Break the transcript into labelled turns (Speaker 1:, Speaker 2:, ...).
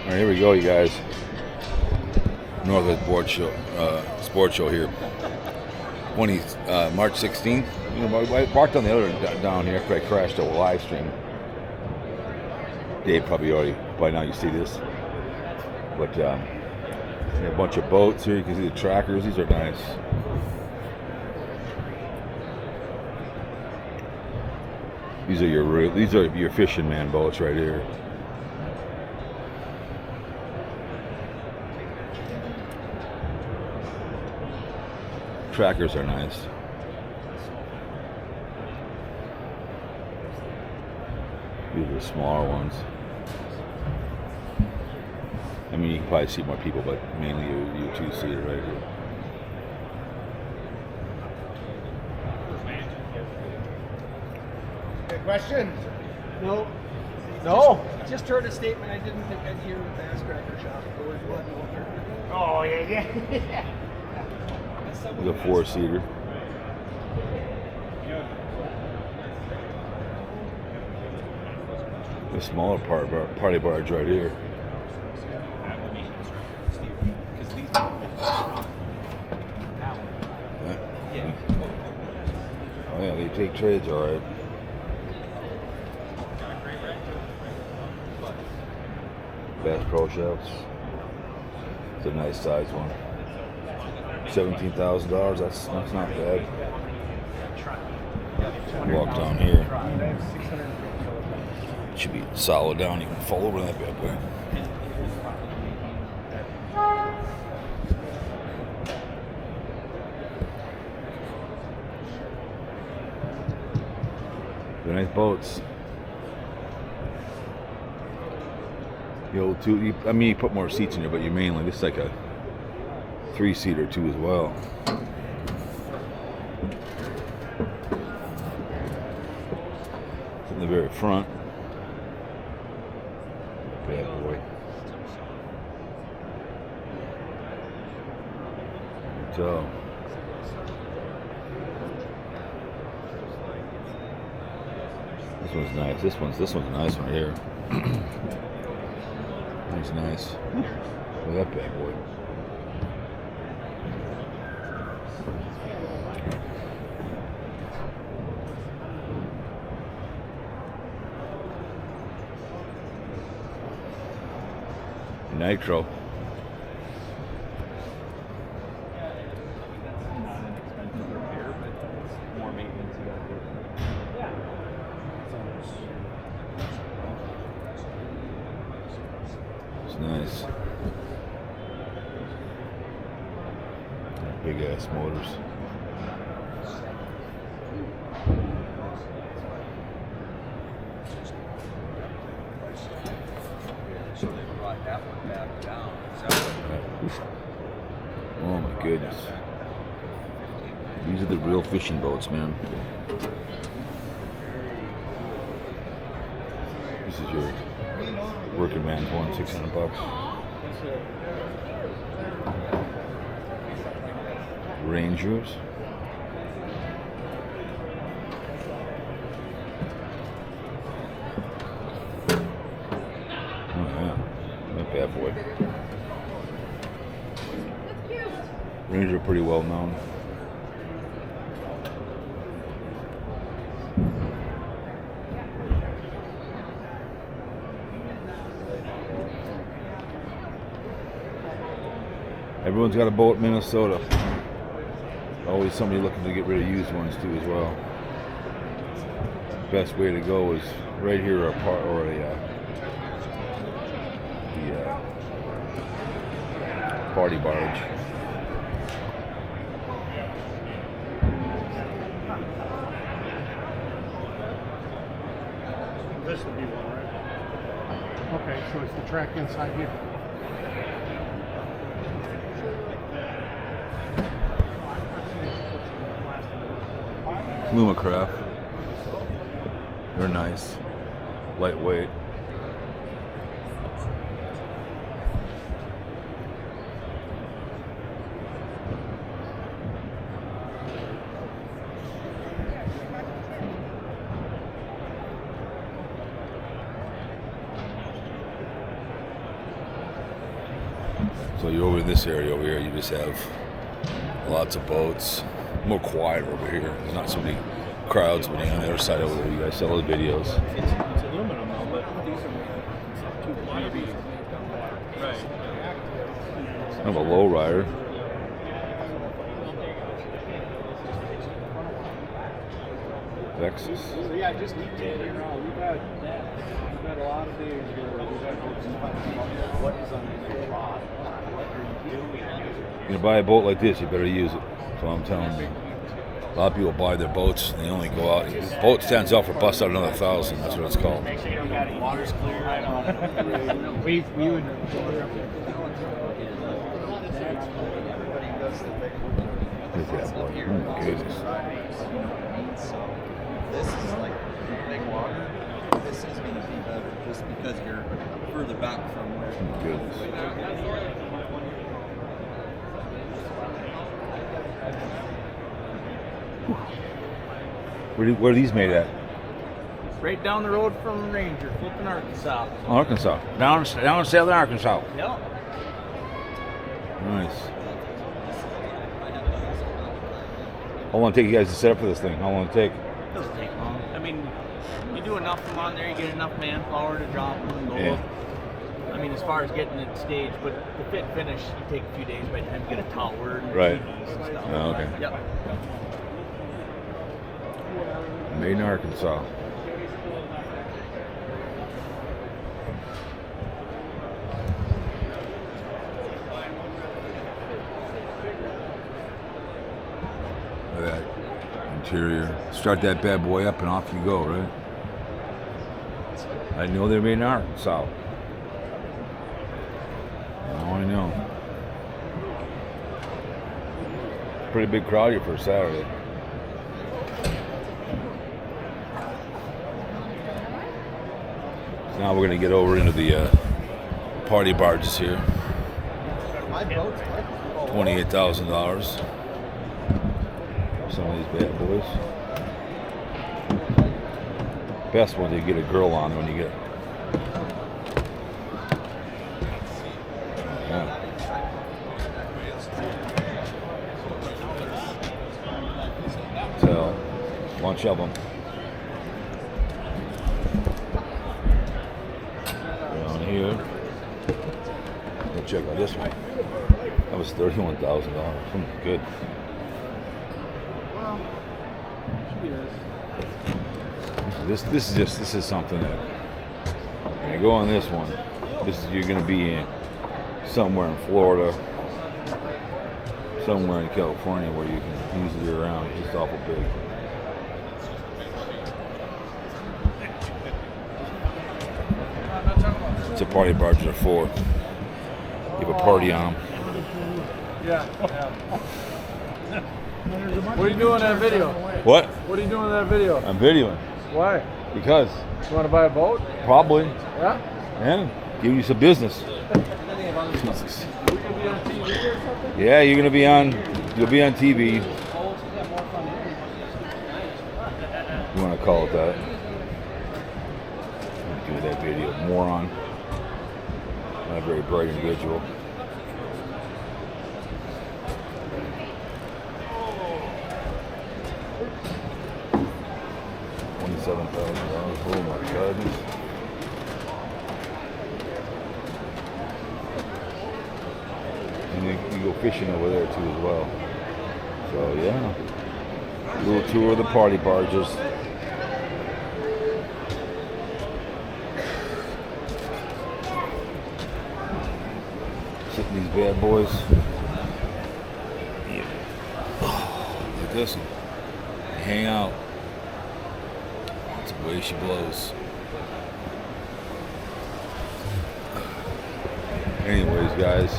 Speaker 1: All right, here we go, you guys. Northwest Board Show, Sports Show here. March 16th. You know, I parked on the other down here after I crashed a live stream. Dave probably already, by now you see this. But a bunch of boats here. You can see the trackers. These are nice. These are your fishing man boats right here. Trackers are nice. These are the smaller ones. I mean, you can probably see more people, but mainly you two-seater right here.
Speaker 2: Any questions?
Speaker 3: No.
Speaker 2: No?
Speaker 3: Just heard a statement I didn't think I'd hear in the bass cracker shop.
Speaker 2: Oh, yeah.
Speaker 1: The four-seater. The smaller party barge right here. Oh yeah, they take trades all right. Bass Pro Shops. It's a nice size one. $17,000. That's not bad. Walk down here. It should be solid down. You can fall over that bad boy. They're nice boats. The old two. I mean, you put more seats in there, but you mainly this is like a three-seater too as well. It's in the very front. Bad boy. So. This one's nice. This one's a nice one here. That's nice. Look at that bad boy. Nitro. It's nice. Big ass motors.
Speaker 4: So they brought that one back down.
Speaker 1: Oh my goodness. These are the real fishing boats, man. This is your working man's one, $600. Rangers. Oh yeah, that bad boy. Rangers are pretty well known. Everyone's got a boat in Minnesota. Always somebody looking to get rid of used ones too as well. Best way to go is right here the party barge.
Speaker 2: This would be one, right? Okay, so it's the track inside here.
Speaker 1: Lumacraft. They're nice. Lightweight. So you're over in this area over here, you just have lots of boats. More quiet over here. There's not so many crowds, but on the other side over there, you guys sell those videos.
Speaker 4: It's aluminum though, but these are made right.
Speaker 1: Kind of a low rider. Vexus.
Speaker 4: So yeah, just detailing around. We've had a lot of days where we've had folks talking about what is under the rod. What are you doing?
Speaker 1: You're gonna buy a boat like this, you better use it. That's what I'm telling you. A lot of people buy their boats and they only go out. Boat stands out for bust out another 1,000. That's what it's called.
Speaker 4: Make sure you don't got it. Water's clear. I know.
Speaker 2: We would.
Speaker 1: Look at that boy. Oh my goodness.
Speaker 4: So this is like big water. This is going to be better just because you're further back from where.
Speaker 1: Oh my goodness. Where are these made at?
Speaker 3: Right down the road from Ranger, flipping Arkansas.
Speaker 1: Oh, Arkansas. Down in southern Arkansas.
Speaker 3: Yep.
Speaker 1: Nice. How long did it take you guys to set up for this thing? How long did it take?
Speaker 3: Doesn't take long. I mean, you do enough of them on there, you get enough manpower to drop them and go.
Speaker 1: Yeah.
Speaker 3: I mean, as far as getting it staged, but the fit and finish, you take a few days by the time you get a tower and
Speaker 1: Right.
Speaker 3: TVs and stuff.
Speaker 1: Oh, okay.
Speaker 3: Yep.
Speaker 1: Made in Arkansas. Look at that interior. Start that bad boy up and off you go, right? I know they're made in Arkansas. Now I know. Pretty big crowd here for a Saturday. Now we're going to get over into the party barges here. $28,000. Some of these bad boys. Best one to get a girl on when you get. Yeah. So, bunch of them. Here, go check out this one. That was $31,000. Good.
Speaker 3: Well,
Speaker 1: This is something that when you go on this one. You're going to be in somewhere in Florida, somewhere in California where you can use it around. It's just awful big. It's a party barge for 4. You have a party on them.
Speaker 3: yeah. What are you doing in that video?
Speaker 1: What?
Speaker 3: What are you doing in that video?
Speaker 1: I'm videoing.
Speaker 3: Why?
Speaker 1: Because.
Speaker 3: You want to buy a boat?
Speaker 1: Probably.
Speaker 3: Yeah?
Speaker 1: Yeah. Give you some business. Jesus. Yeah, you're gonna be on. You'll be on TV. You want to call it that? Do that video, moron. Not a very bright individual. $27,000. Oh my goodness. And you go fishing over there too as well. So yeah. Little tour of the party barges. Sitting these bad boys. Yeah. Look at this one. You hang out. That's the way she blows. Anyways, guys.